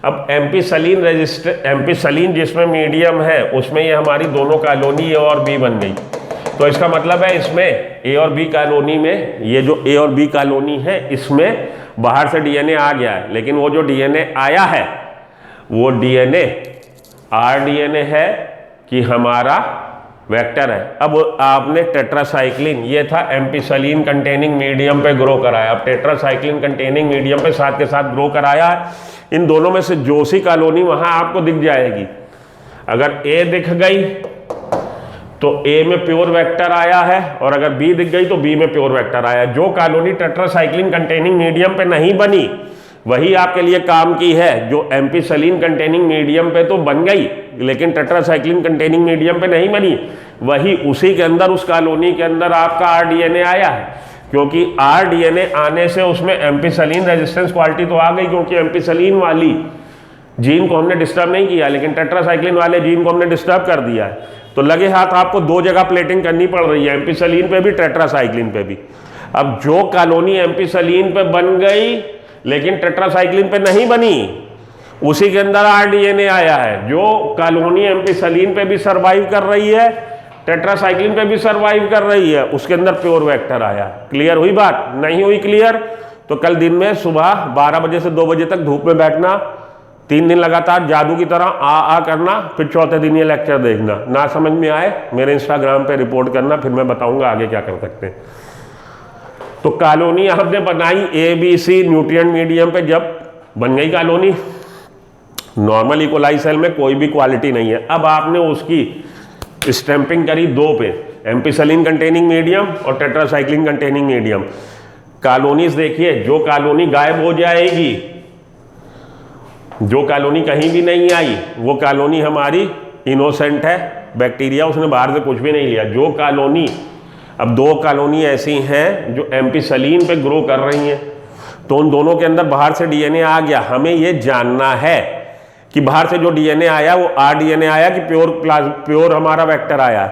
अब एम्पिसिलिन जिसमें मीडियम है उसमें ये हमारी दोनों कॉलोनी ए और बी बन गई। तो इसका मतलब है इसमें ए और बी कॉलोनी में, ये जो ए और बी कॉलोनी है इसमें बाहर से डीएनए आ गया है, लेकिन वो जो डीएनए आया है वो डीएनए आरडीएनए है कि हमारा वेक्टर है। अब आपने टेट्रासाइक्लिन, ये था एम्पिसिलिन कंटेनिंग मीडियम पे ग्रो कराया। अब टेट्रासाइक्लिन कंटेनिंग मीडियम पे साथ के साथ ग्रो कराया है। इन दोनों में से जो सी कॉलोनी वहां आपको दिख जाएगी। अगर ए दिख गई तो ए में प्योर वेक्टर आया है, और अगर बी दिख गई तो बी में प्योर वेक्टर आया। जो कॉलोनी टेट्रासाइक्लिन कंटेनिंग मीडियम पे नहीं बनी वही आपके लिए काम की है। जो एम्पिसिलिन कंटेनिंग मीडियम पे तो बन गई लेकिन टेट्रासाइक्लिन कंटेनिंग मीडियम पे नहीं बनी, वही उसी के अंदर, उस कॉलोनी के अंदर आपका आरडीएनए आया है। क्योंकि आरडीएनए आने से उसमें एम्पिसिलिन रेजिस्टेंस क्वालिटी तो आ गई, क्योंकि एम्पिसिलिन वाली जीन को हमने डिस्टर्ब नहीं किया, लेकिन टेट्रासाइक्लिन वाले जीन को हमने डिस्टर्ब कर दिया है। तो लगे हाथ आपको 2 जगह प्लेटिंग करनी पड़ रही है, एम्पिसिलिन पे भी, टेट्रासाइक्लिन पे भी। अब जो कॉलोनी एम्पिसिलिन पे बन गई लेकिन टेट्रासाइक्लिन पे नहीं बनी, उसी के अंदर आरडीएनए आया है। जो कॉलोनी एम्पिसिलिन पे भी सरवाइव कर रही है, टेट्रासाइक्लिन पे भी सरवाइव कर रही है, उसके अंदर प्योर वेक्टर आया। क्लियर हुई बात? नहीं हुई क्लियर? तो कल दिन में सुबह 12 बजे से 2 बजे तक धूप में बैठना, 3 दिन लगातार जादू की तरह आ करना, फिर चौथे दिन ये लेक्चर देखना। ना समझ में आए मेरे इंस्टाग्राम पे रिपोर्ट करना, फिर मैं बताऊंगा आगे क्या कर सकते हैं। तो कॉलोनी हमने बनाई A B C nutrient medium पे, जब बन गई कॉलोनी नॉर्मल इकोलाई सेल में कोई भी क्वालिटी नहीं है। अब आपने उसकी स्टैंपिंग करी 2 पे, एम्पिसलीन कंटेनिंग मीडियम और टेट्रासाइक्लिन कंटेनिंग मीडियम। कॉलोनीज देखिए, जो कॉलोनी गायब हो जाएगी, जो कॉलोनी कहीं भी नहीं आई, वो कॉलोनी हमारी इनोसेंट है, बैक्टीरिया उसने बाहर से कुछ भी नहीं लिया। जो कॉलोनी, अब 2 कॉलोनी ऐसी हैं जो एम्पिसलीन पे ग्रो कर रही हैं, तो उन दोनों के अंदर बाहर से डीएनए आ गया। हमें ये जानना है कि बाहर से जो डीएनए आया वो आरडीएनए आया कि प्योर हमारा वेक्टर आया।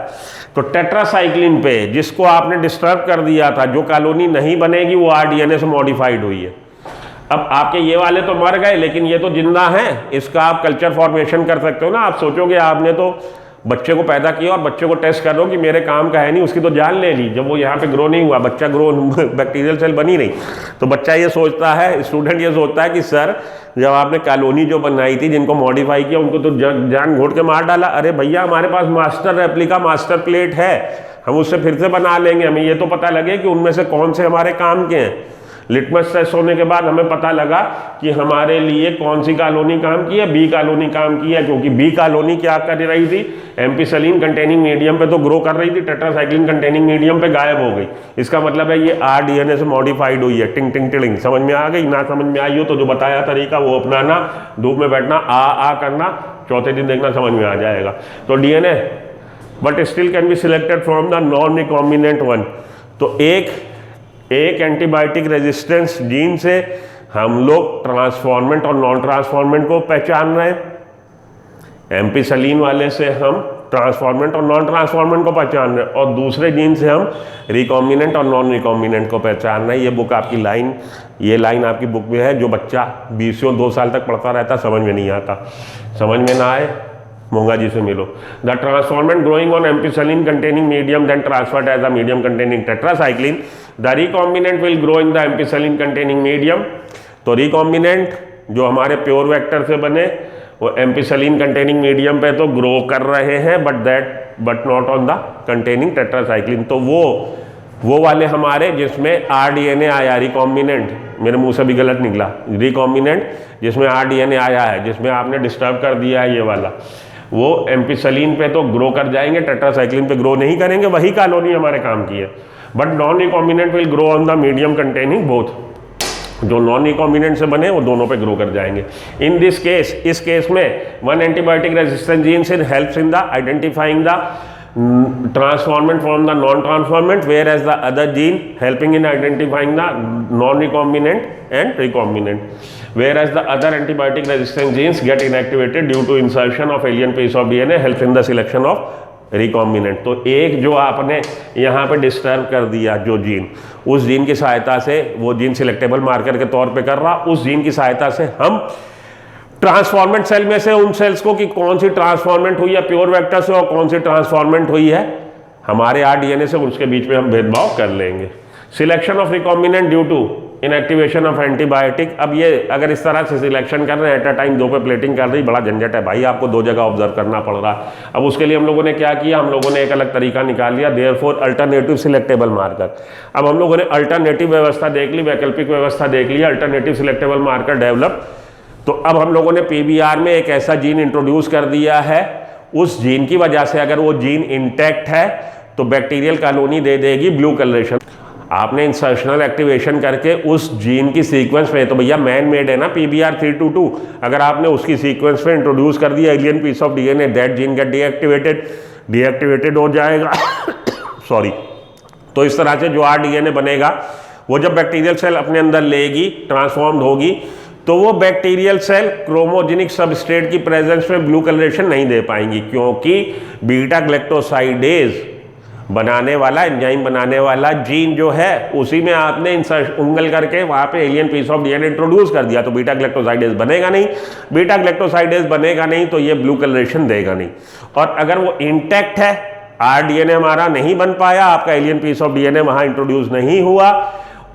तो टेट्रासाइक्लिन पे जिसको आपने डिस्टर्ब कर दिया था, जो कॉलोनी नहीं बनेगी वो आरडीएनए से मॉडिफाइड हुई है। अब आपके ये वाले तो मर गए, लेकिन ये तो जिंदा है, इसका आप कल्चर फॉर्मेशन कर सकते हो ना। आप सोचोगे आपने तो बच्चे को पैदा किया और बच्चे को टेस्ट कर लो कि मेरे काम का है नहीं, उसकी तो जान ले ली। जब वो यहाँ पे ग्रो नहीं हुआ, बच्चा ग्रो बैक्टीरियल सेल बनी नहीं, तो बच्चा ये सोचता है, स्टूडेंट ये सोचता है कि सर जब आपने कॉलोनी जो बनाई थी, जिनको मॉडिफाई किया, उनको तो जान घोट के मार डाला। अरे भैया, हमारे पास मास्टर रेप्लिका, मास्टर प्लेट है, हम उससे फिर से बना लेंगे। हमें ये तो पता लगे कि उनमें से कौन से हमारे काम के हैं। लिटमस टेस्ट होने के बाद हमें पता लगा कि हमारे लिए कौन सी कॉलोनी काम की है, बी कॉलोनी काम की है, क्योंकि बी कॉलोनी क्या कर रही थी, एम्पिसलीन कंटेनिंग मीडियम पे तो ग्रो कर रही थी, टेट्रासाइक्लिन कंटेनिंग मीडियम पे गायब हो गई। इसका मतलब है ये आरडीएनए से मॉडिफाइड हुई है। टिंग टिंग टिंग, समझ में आ गई? ना समझ में आई हो तो जो बताया तरीका वो अपनाना, धूप में बैठना, आ करना, चौथे दिन देखना समझ में आ जाएगा। तो DNA but still can be selected from the non recombinant one. तो एक एंटीबायोटिक रेजिस्टेंस जीन से हम लोग ट्रांसफॉर्मेंट और नॉन ट्रांसफॉर्मेंट को पहचान रहे हैं। एम्पिसलीन वाले से हम ट्रांसफॉर्मेंट और नॉन ट्रांसफॉर्मेंट को पहचान रहे हैं, और दूसरे जीन से हम रिकॉम्बिनेंट और नॉन रिकॉम्बिनेंट को पहचान रहे हैं। ये बुक आपकी लाइन, ये लाइन आपकी बुक में है। जो बच्चा 2 साल तक पढ़ता रहता, समझ में नहीं आता, समझ में ना आए मोंगा जी से मिलो। The transformant growing on ampicillin containing medium then transferred as a medium containing tetracycline. The recombinant will grow in the ampicillin containing medium. तो रिकॉम्बिनेंट जो हमारे प्योर वेक्टर से बने वो एम्पिसलीन कंटेनिंग मीडियम पे तो ग्रो कर रहे हैं, but not on the containing tetracycline. तो वो वाले हमारे जिसमें आरडीएनए आया, रिकॉम्बिनेंट, मेरे मुंह से भी गलत निकला, रिकॉम्बिनेंट जिसमें आरडीएनए आया है, जिसमें आपने डिस्टर्ब कर दिया है ये वाला, वो एम्पिसलीन पे तो ग्रो कर जाएंगे, टेट्रासाइक्लिन पे ग्रो नहीं करेंगे। वही कॉलोनी हमारे काम की है। But non recombinant will grow on the medium containing both. जो नॉन रिकॉम्बिनेंट से बने वो दोनों पे ग्रो कर जाएंगे। इन दिस केस, इस केस में one antibiotic resistant gene helps in the identifying the transformant from the non-transformant, whereas the other gene helping in identifying the non-recombinant and recombinant, whereas the other antibiotic resistant genes get inactivated due to insertion of alien piece of DNA, helps in the selection of recombinant। तो एक जो आपने यहाँ पे disturb कर दिया जो gene, उस जीन की सहायता से वो जीन सिलेक्टेबल मार्कर के तौर पे कर रहा, उस जीन की सहायता से हम ट्रांसफॉर्मेंट सेल में से उन सेल्स को कि कौन सी ट्रांसफॉर्मेंट हुई है प्योर वेक्टर से और कौन सी ट्रांसफॉर्मेंट हुई है हमारे आरडीएनए से, उसके बीच में हम भेदभाव कर लेंगे। Selection of recombinant due to inactivation of antibiotic. अब ये अगर इस तरह से सिलेक्शन कर रहे हैं, एट अ टाइम 2 पे प्लेटिंग कर रही, बड़ा झंझट है भाई, आपको 2 जगह ऑब्जर्व करना पड़ रहा है। अब उसके लिए हम लोगों ने क्या किया, हम लोगों ने एक अलग तरीका निकाल लिया, देयरफॉर अल्टरनेटिव सिलेक्टेबल मार्कर। अब हम लोगों ने अल्टरनेटिव व्यवस्था देख ली, वैकल्पिक व्यवस्था देख ली, अल्टरनेटिव सिलेक्टेबल मार्कर डेवलप। तो अब हम लोगों ने पीबीआर में एक ऐसा जीन इंट्रोड्यूस कर दिया है, उस जीन की वजह से अगर वो जीन इंटैक्ट है तो बैक्टीरियल कॉलोनी दे देगी ब्लू कलरेशन। आपने इंसर्शनल एक्टिवेशन करके उस जीन की सीक्वेंस पे, तो भैया मैन मेड है ना पीबीआर 322, अगर आपने उसकी सीक्वेंस पे इंट्रोड्यूस कर दिया alien piece of DNA, that gene get deactivated हो जाएगा सॉरी। तो इस तरह से जो आरडीएनए बनेगा वो जब बैक्टीरियल सेल अपने अंदर लेगी, ट्रांसफॉर्म्ड होगी, तो वो बैक्टीरियल सेल क्रोमोजेनिक सबस्ट्रेट की प्रेजेंस में ब्लू कलरेशन नहीं दे पाएंगी, क्योंकि बीटा ग्लैक्टोसाइडेज बनाने वाला, एंजाइम बनाने वाला जीन जो है उसी में आपने उंगल करके वहाँ पे alien piece of DNA introduce कर दिया, तो बीटा ग्लैक्टोसाइडेज बनेगा नहीं। बीटा ग्लैक्टोसाइडेज बनेगा नहीं तो ये ब्लू कलरेशन देगा नहीं। और अगर वो इंटैक्ट है, आरडीएनए हमारा नहीं बन पाया, आपका एलियन पीस ऑफ डीएनए वहाँ इंट्रोड्यूस नहीं हुआ,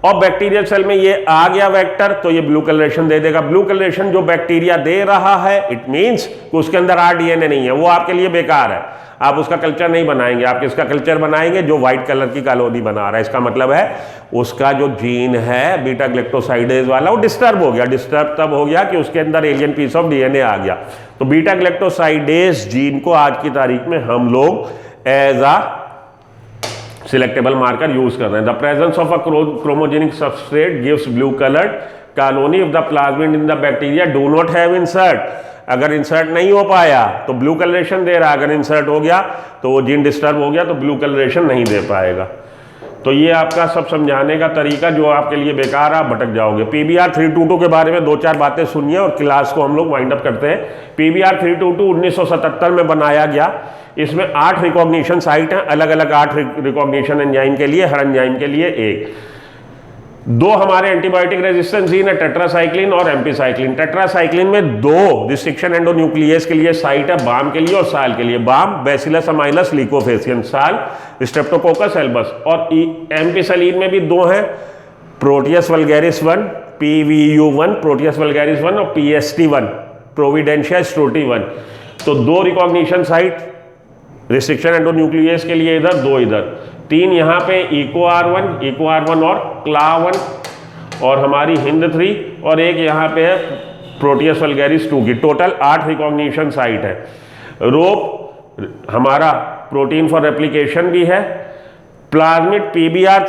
और बैक्टीरियल सेल में ये आ गया वेक्टर, तो ये ब्लू कलरेशन दे देगा। ब्लू कलरेशन जो बैक्टीरिया दे रहा है, इट मींस कि उसके अंदर आरडीएनए नहीं है, वो आपके लिए बेकार है, आप उसका कल्चर नहीं बनाएंगे। आप किसका कल्चर बनाएंगे? जो व्हाइट कलर की कॉलोनी बना रहा है। इसका मतलब है उसका जो जीन है बीटा ग्लैक्टोसाइडेज वाला, वो डिस्टर्ब हो गया। डिस्टर्ब तब हो गया कि उसके अंदर एलियन पीस ऑफ डीएनए आ गया। तो बीटा ग्लैक्टोसाइडेज जीन को आज की तारीख में हम लोग as a selectable marker use कर रहे हैं। The presence of a chromogenic substrate gives blue coloured colony if the plasmid in the bacteria do not have insert. अगर इंसर्ट नहीं हो पाया तो ब्लू कलरेशन दे रहा, अगर इंसर्ट हो गया तो वो जीन डिस्टर्ब हो गया तो ब्लू कलरेशन नहीं दे पाएगा। तो ये आपका सब समझाने का तरीका जो आपके लिए बेकार, आप भटक जाओगे। PBR 322 के बारे में 2-4 बातें सुनिए और क्लास को हम लोग वाइंड अप करते हैं। PBR 322 1977 में बनाया गया। इसमें 8 रिकॉग्निशन साइट हैं, अलग अलग 8 रिकॉग्निशन एंजाइम के लिए, हर एंजाइम के लिए एक। 2 हमारे एंटीबायोटिक रेजिस्टेंस जीन है, टेट्रासाइक्लिन और एम्पीसाइक्लिन। टेट्रासाइक्लिन में 2 रिस्ट्रिक्शन एंडोन्यूक्लियस के लिए साइट है, बाम के लिए और साल के लिए। बाम बैसिलस अमाइलस लीकोफेसियन, साल स्ट्रेप्टोकोकस एल्बस। और एम्पीसाइलिन में भी 2 हैं, Proteus vulgaris 1, PVU1 Proteus vulgaris 1 और PST1 प्रोविडेंशिया स्ट्रोटी 1। तो 2 रिकॉग्निशन साइट रिस्ट्रिक्शन एंडोन्यूक्लियस के लिए इधर, 2 इधर, 3 यहाँ पे इको-R1 और क्ला1 और हमारी हिंद 3 और एक यहाँ पे है प्रोटियस वल्गैरिस 2 की। टोटल 8 रिकॉग्निशन साइट है। रोप हमारा प्रोटीन फॉर रेप्लिकेशन भी है। प्लाज्मिड PBR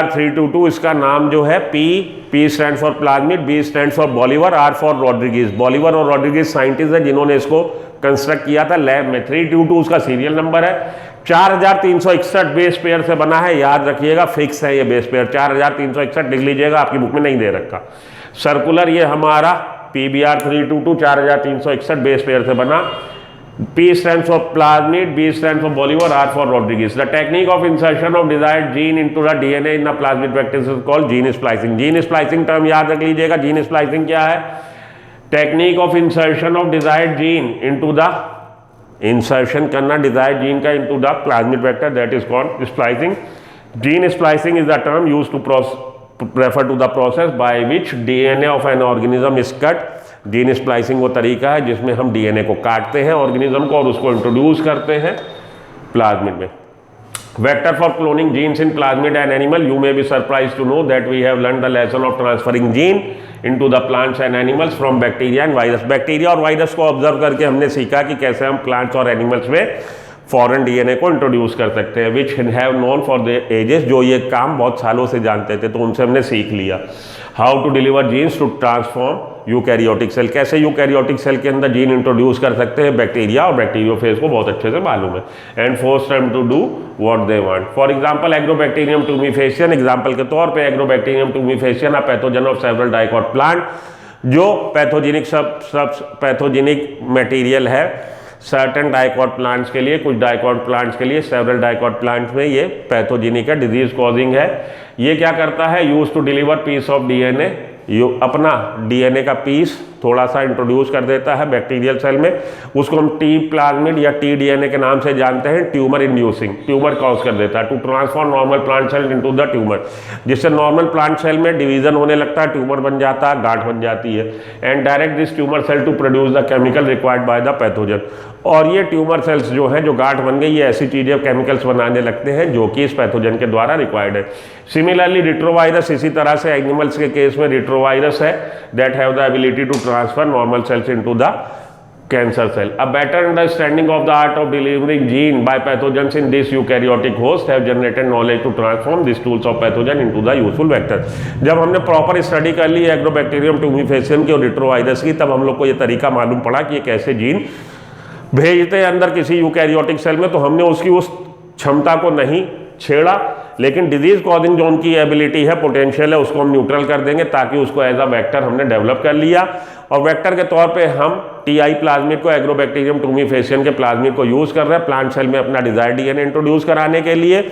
322 इसका नाम जो है P stand for plasmid, B stand for Bolivar, R for Rodriguez. Bolivar और रॉड्रिगेज साइंटिस्ट है जिन्होंने इसको कंस्ट्रक्ट किया था लैब में। 322 उसका सीरियल नंबर है। 4361 बेस पेयर से बना है, याद रखिएगा, फिक्स है ये बेस पेयर। 4361 लिख लीजिएगा, आपकी बुक में नहीं दे रखा। सर्कुलर ये हमारा PBR 322 4361 बेस पेयर से बना। P stands for plasmid, B stands for Bolivar, R for Rodriguez. The technique of insertion of desired gene into the DNA in the plasmid vector is called gene splicing. Gene splicing term याद रख लीजिएगा। gene splicing क्या है? Technique of insertion of desired gene into the, insertion करना desired gene का into the plasmid vector, that is called splicing. Gene splicing is the term used to refer to the process by which DNA of an organism is cut. Gene splicing वो तरीका है जिसमें हम DNA को काटते हैं organism को और उसको इंट्रोड्यूस करते हैं प्लाज्मिड में। Vector for cloning genes in plasmid and animal. You may be surprised to know that we have learned the lesson of transferring gene into the plants and animals from bacteria and virus. Bacteria और virus को observe करके हमने सीखा कि कैसे हम plants और animals में फॉरेन डीएनए को इंट्रोड्यूस कर सकते हैं, which have known for the ages, जो ये काम बहुत सालों से जानते थे, तो उनसे हमने सीख लिया। How to deliver genes to transform eukaryotic cell, कैसे यूकैरियोटिक सेल के अंदर जीन इंट्रोड्यूस कर सकते हैं बैक्टीरिया और बैक्टीरियोफेज को बहुत अच्छे से मालूम है। And force them to do what they want. For example Agrobacterium tumefaciens, example के तौर पे Agrobacterium tumefaciens a pathogen of several dicot plant, जो पैथोजेनिक पैथोजेनिक मटेरियल है सर्टेन डाइकॉट प्लांट्स के लिए, कुछ डाइकॉट प्लांट्स के लिए, सेवरल डाइकॉट प्लांट्स में ये पैथोजेनिक है, डिजीज कॉजिंग है। ये क्या करता है? Use to deliver piece of DNA, अपना डीएनए का पीस थोड़ा सा इंट्रोड्यूस कर देता है बैक्टीरियल सेल में, उसको हम टी प्लाज्मिड या टी डीएनए के नाम से जानते हैं। ट्यूमर इंड्यूसिंग, ट्यूमर कॉज कर देता है। To transform normal plant cell into the tumour, जिससे नॉर्मल प्लांट सेल में डिवीजन होने लगता है, ट्यूमर बन जाता है, गांठ बन जाती है। And direct this tumour cell to produce the chemical required by the pathogen. और ये ट्यूमर सेल्स जो हैं, जो गांठ बन गई, ये ऐसी चीजें केमिकल्स बनाने लगते हैं जो कि इस पैथोजन के द्वारा रिक्वायर्ड है। सिमिलरली रिट्रोवायरस, इसी तरह से एनिमल्स के केस में रिट्रोवायरस है that have the ability to transfer normal cells into the cancer cell. A better understanding of the art of delivering gene by pathogens in this eukaryotic host have generated knowledge to transform these tools of pathogen into the useful vector। जब हमने proper study कर ली agrobacterium टूमीफेसियन की और retrovirus की, तब हम लोग को ये तरीका मालूम पड़ा कि ये कैसे जीन भेजते हैं अंदर किसी यूकैरियोटिक सेल में। तो हमने उसकी उस क्षमता को नहीं छेड़ा, लेकिन डिजीज कॉजिंग जो उनकी एबिलिटी है, पोटेंशियल है, उसको हम न्यूट्रल कर देंगे, ताकि उसको एज अ वेक्टर हमने डेवलप कर लिया। और वेक्टर के तौर पे हम टीआई प्लाज्मिड को, एग्रोबैक्टीरियम टूमीफेसियन के प्लाज्मिड को यूज कर रहे हैं प्लांट सेल में अपना डिजायर्ड डीएनए इंट्रोड्यूस कराने के लिए।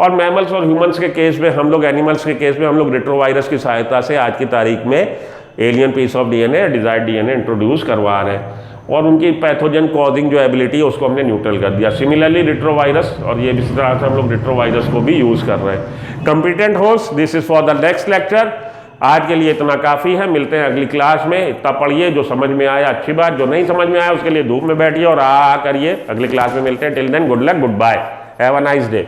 और मैमल्स और ह्यूमंस के केस में हम लोग, एनिमल्स के केस में हम लोग रिट्रोवायरस की सहायता से आज की तारीख में alien piece of DNA, desired DNA introduce करवा रहे हैं। और उनकी पैथोजन कॉजिंग जो एबिलिटी है उसको हमने न्यूट्रल कर दिया। सिमिलरली रिट्रोवायरस, और ये इस तरह से हम लोग रिट्रोवायरस को भी यूज़ कर रहे हैं। Competent host, this is for the next lecture. आज के लिए इतना काफ़ी है, मिलते हैं अगली क्लास में। इतना पढ़िए, जो समझ में आया अच्छी बात, जो नहीं समझ में आया उसके लिए धूप में बैठिए और करिए। अगली क्लास में मिलते हैं। Till then good luck, goodbye, have a nice day.